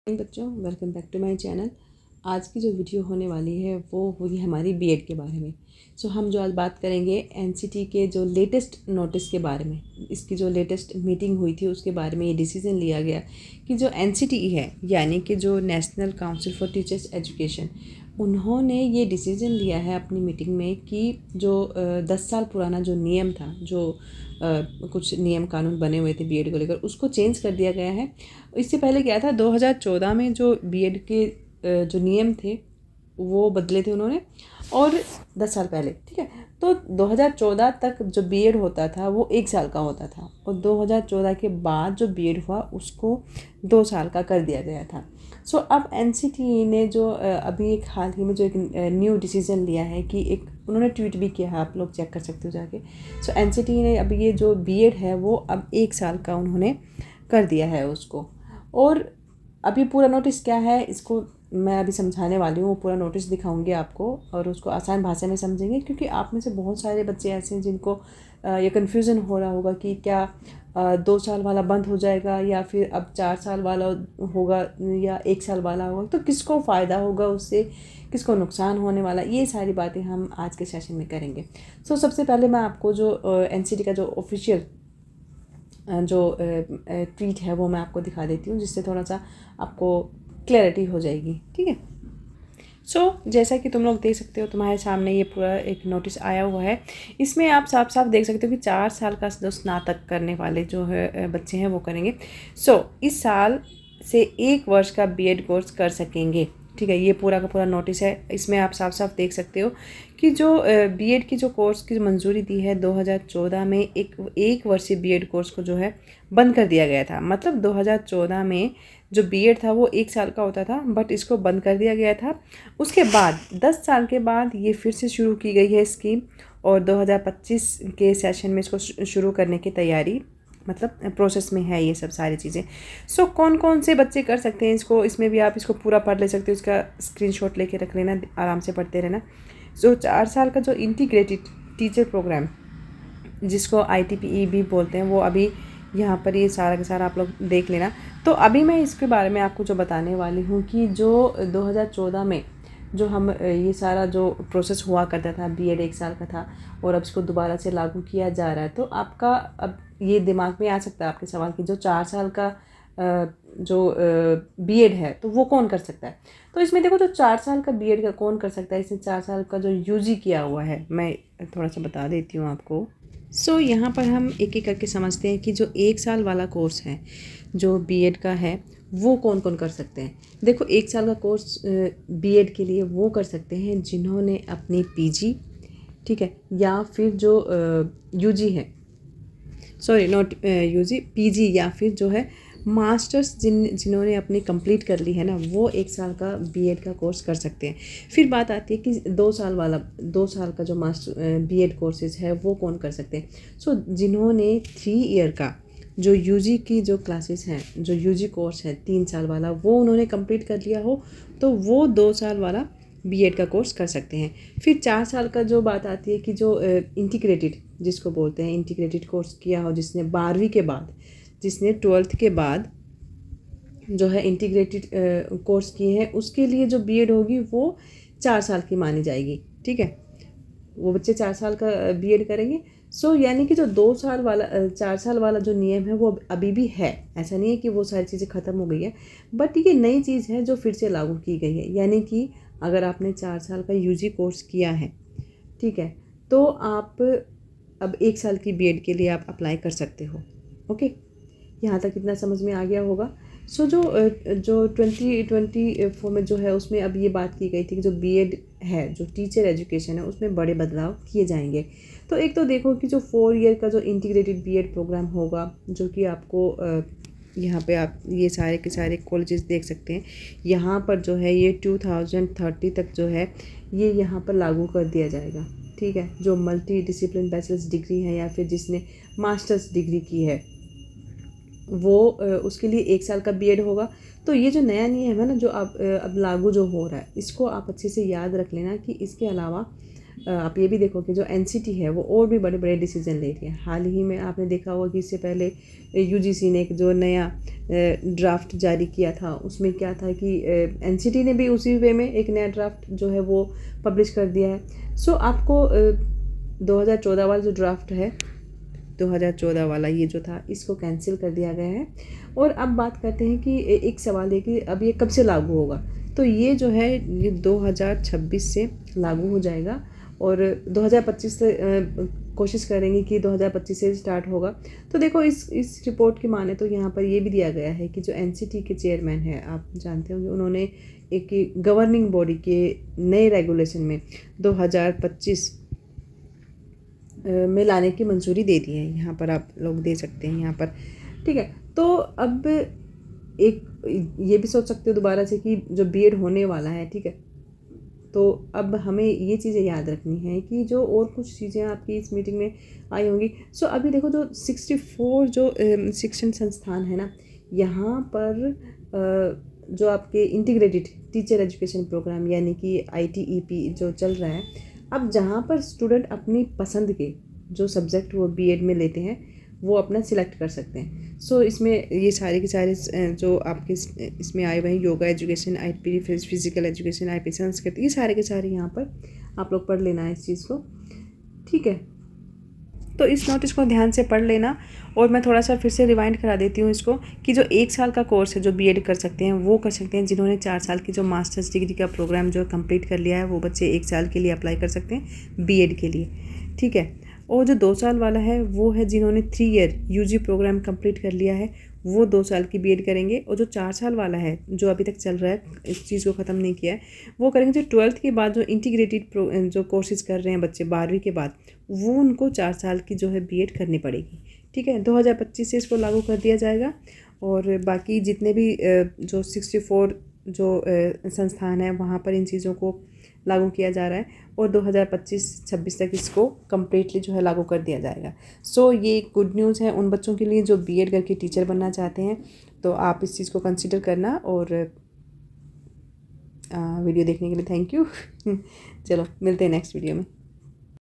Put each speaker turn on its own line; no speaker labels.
बच्चों, welcome back to my channel. आज की जो वीडियो होने वाली है वो होगी हमारी बीएड के बारे में। हम जो आज बात करेंगे एनसीटी के जो लेटेस्ट नोटिस के बारे में। इसकी जो लेटेस्ट मीटिंग हुई थी उसके बारे में ये डिसीज़न लिया गया कि जो एनसीटी है यानी कि जो national council for teachers education, उन्होंने ये डिसीज़न लिया है अपनी मीटिंग में कि जो 10 साल पुराना जो नियम था, जो कुछ नियम कानून बने हुए थे बीएड को लेकर, उसको चेंज कर दिया गया है। इससे पहले क्या था, 2014 में जो बीएड के जो नियम थे वो बदले थे उन्होंने, और 10 साल पहले, ठीक है। तो 2014 तक जो बीएड होता था वो 1 साल का होता था, और 2014 के बाद जो बीएड हुआ उसको 2 साल का कर दिया गया था। अब एनसीटी ने जो अभी एक हाल ही में जो एक न्यू डिसीज़न लिया है कि एक उन्होंने ट्वीट भी किया है, आप लोग चेक कर सकते हो जाके। एनसीटी ने अब ये जो बीएड है वो अब 1 साल का उन्होंने कर दिया है उसको। और अभी पूरा नोटिस क्या है इसको मैं अभी समझाने वाली हूँ। वो पूरा नोटिस दिखाऊंगी आपको और उसको आसान भाषा में समझेंगे, क्योंकि आप में से बहुत सारे बच्चे ऐसे हैं जिनको ये कन्फ्यूज़न हो रहा होगा कि क्या 2 साल वाला बंद हो जाएगा या फिर अब 4 साल वाला होगा या 1 साल वाला होगा, तो किसको फ़ायदा होगा उससे, किसको नुकसान होने वाला। ये सारी बातें हम आज के सेशन में करेंगे। सबसे पहले मैं आपको जो एनसीटी का जो ऑफिशियल जो ट्वीट है वो मैं आपको दिखा देती हूँ, जिससे थोड़ा सा आपको क्लैरिटी हो जाएगी, ठीक है। जैसा कि तुम लोग देख सकते हो, तुम्हारे सामने ये पूरा एक नोटिस आया हुआ है। इसमें आप साफ साफ देख सकते हो कि 4 साल का जो स्नातक करने वाले जो है बच्चे हैं वो करेंगे। इस साल से 1 वर्ष का बीएड कोर्स कर सकेंगे, ठीक है। ये पूरा का पूरा नोटिस है। इसमें आप साफ साफ देख सकते हो कि जो बीएड की जो कोर्स की मंजूरी दी है 2014 में, एक वर्षीय बीएड कोर्स को जो है बंद कर दिया गया था। मतलब 2014 में जो बीएड था वो 1 साल का होता था, बट इसको बंद कर दिया गया था। उसके बाद 10 साल के बाद ये फिर से शुरू की गई है स्कीम, और 2025 के सेशन में इसको शुरू करने की तैयारी, मतलब प्रोसेस में है ये सब सारी चीज़ें। कौन कौन से बच्चे कर सकते हैं इसको, इसमें भी आप इसको पूरा पढ़ ले सकते हो। इसका स्क्रीनशॉट लेके रख लेना, आराम से पढ़ते रहना। 4 साल का जो इंटीग्रेटेड टीचर प्रोग्राम, जिसको ITPE भी बोलते हैं, वो अभी यहाँ पर ये सारा का सारा आप लोग देख लेना। तो अभी मैं इसके बारे में आपको जो बताने वाली हूँ कि जो 2014 में जो हम ये सारा जो प्रोसेस हुआ करता था, बीएड 1 साल का था और अब इसको दोबारा से लागू किया जा रहा है। तो आपका अब ये दिमाग में आ सकता है आपके सवाल कि जो 4 साल का जो बीएड है तो वो कौन कर सकता है। तो इसमें देखो, जो 4 साल का बीएड का कौन कर सकता है, इसमें 4 साल का जो यूजी किया हुआ है, मैं थोड़ा सा बता देती हूँ आपको। यहाँ पर हम एक एक करके समझते हैं कि जो 1 साल वाला कोर्स है जो बीएड का है वो कौन कौन कर सकते हैं। देखो, 1 साल का कोर्स बीएड के लिए वो कर सकते हैं जिन्होंने अपनी पीजी, ठीक है, या फिर जो यूजी है, सॉरी नॉट यूजी, पीजी, या फिर जो है मास्टर्स जिन्होंने अपनी कंप्लीट कर ली है ना, वो 1 साल का बीएड का कोर्स कर सकते हैं। फिर बात आती है कि 2 साल वाला, 2 साल का जो मास्टर बीएड कोर्सेज है वो कौन कर सकते हैं। जिन्होंने 3 ईयर का जो यूजी की जो क्लासेस हैं, जो यूजी कोर्स है 3 साल वाला, वो उन्होंने कंप्लीट कर लिया हो तो वो 2 साल वाला बीएड का कोर्स कर सकते हैं। फिर 4 साल का जो बात आती है कि जो इंटीग्रेटेड, जिसको बोलते हैं इंटीग्रेटेड कोर्स किया हो, जिसने 12वीं के बाद, जिसने 12th के बाद जो है इंटीग्रेटेड कोर्स किए हैं, उसके लिए जो बीएड होगी वो 4 साल की मानी जाएगी, ठीक है। वो बच्चे 4 साल का बीएड करेंगे। यानी कि जो 2 साल वाला 4 साल वाला जो नियम है वो अभी भी है। ऐसा नहीं है कि वो सारी चीज़ें ख़त्म हो गई है, बट ये नई चीज़ है जो फिर से लागू की गई है। यानी कि अगर आपने 4 साल का यूजी कोर्स किया है, ठीक है, तो आप अब 1 साल की बीएड के लिए आप अप्लाई कर सकते हो। ओके, यहाँ तक कितना समझ में आ गया होगा। जो 2024 में जो है उसमें अब ये बात की गई थी कि जो बीएड है, जो टीचर एजुकेशन है, उसमें बड़े बदलाव किए जाएंगे। तो एक तो देखो कि जो 4 ईयर का जो इंटीग्रेटेड बीएड प्रोग्राम होगा, जो कि आपको यहाँ पे आप ये सारे के सारे कॉलेजेस देख सकते हैं। यहाँ पर जो है ये 2030 तक जो है ये यहाँ पर लागू कर दिया जाएगा, ठीक है। जो मल्टी डिसिप्लिन बैचलर्स डिग्री है या फिर जिसने मास्टर्स डिग्री की है, वो उसके लिए 1 साल का बीएड होगा। तो ये जो नया नियम है ना, जो अब लागू जो हो रहा है, इसको आप अच्छे से याद रख लेना कि इसके अलावा आप ये भी देखो कि जो एनसीटी है वो और भी बड़े बड़े डिसीजन ले रही है। हाल ही में आपने देखा होगा कि इससे पहले यूजीसी ने एक जो नया ड्राफ्ट जारी किया था, उसमें क्या था कि एनसीटी ने भी उसी वे में एक नया ड्राफ्ट जो है वो पब्लिश कर दिया है। सो आपको 2014 वाला जो ड्राफ्ट है, 2014 वाला ये जो था, इसको कैंसिल कर दिया गया है। और अब बात करते हैं कि एक सवाल है कि अब ये कब से लागू होगा। तो ये जो है ये 2026 से लागू हो जाएगा और 2025 से कोशिश करेंगे कि 2025 से स्टार्ट होगा। तो देखो इस रिपोर्ट की माने तो यहाँ पर ये भी दिया गया है कि जो एनसीटी के चेयरमैन हैं, आप जानते होंगे, उन्होंने एक गवर्निंग बॉडी के नए रेगुलेशन में 2025 में लाने की मंजूरी दे दी है। यहाँ पर आप लोग दे सकते हैं यहाँ पर, ठीक है। तो अब एक ये भी सोच सकते हो दोबारा से कि जो बीएड होने वाला है, ठीक है, तो अब हमें ये चीज़ें याद रखनी है कि जो और कुछ चीज़ें आपकी इस मीटिंग में आई होंगी। सो अभी देखो जो 64 जो शिक्षण संस्थान है ना, यहाँ पर जो आपके इंटीग्रेटेड टीचर एजुकेशन प्रोग्राम यानी कि ITEP जो चल रहा है, अब जहाँ पर स्टूडेंट अपनी पसंद के जो सब्जेक्ट वो बीएड में लेते हैं वो अपना सिलेक्ट कर सकते हैं। सो इसमें ये सारे के सारे जो आपके इसमें आए हुए हैं, yoga education, IP physical education, IP Sanskrit, ये सारे के सारे यहाँ पर आप लोग पढ़ लेना है इस चीज़ को, ठीक है। तो इस नोटिस को ध्यान से पढ़ लेना। और मैं थोड़ा सा फिर से रिवाइंड करा देती हूँ इसको कि जो 1 साल का कोर्स है जो बीएड कर सकते हैं वो कर सकते हैं। जिन्होंने 4 साल की जो मास्टर्स डिग्री का प्रोग्राम जो कंप्लीट कर लिया है वो बच्चे 1 साल के लिए अप्लाई कर सकते हैं बीएड के लिए, ठीक है। और जो 2 साल वाला है वो है जिन्होंने 3 ईयर यूजी प्रोग्राम कंप्लीट कर लिया है, वो 2 साल की बीएड करेंगे। और जो 4 साल वाला है जो अभी तक चल रहा है, इस चीज़ को ख़त्म नहीं किया है, वो करेंगे जो 12th के बाद जो इंटीग्रेटेड जो कोर्सेज कर रहे हैं बच्चे 12वीं के बाद, वो उनको 4 साल की जो है बीएड करनी पड़ेगी, ठीक है। 2025 से इसको लागू कर दिया जाएगा। और बाकी जितने भी जो 64 जो संस्थान हैं वहाँ पर इन चीज़ों को लागू किया जा रहा है और 2025-26 तक इसको कम्प्लीटली जो है लागू कर दिया जाएगा। सो ये गुड न्यूज़ है उन बच्चों के लिए जो बीएड करके टीचर बनना चाहते हैं। तो आप इस चीज़ को कंसिडर करना। और वीडियो देखने के लिए थैंक यू। चलो मिलते हैं नेक्स्ट वीडियो में।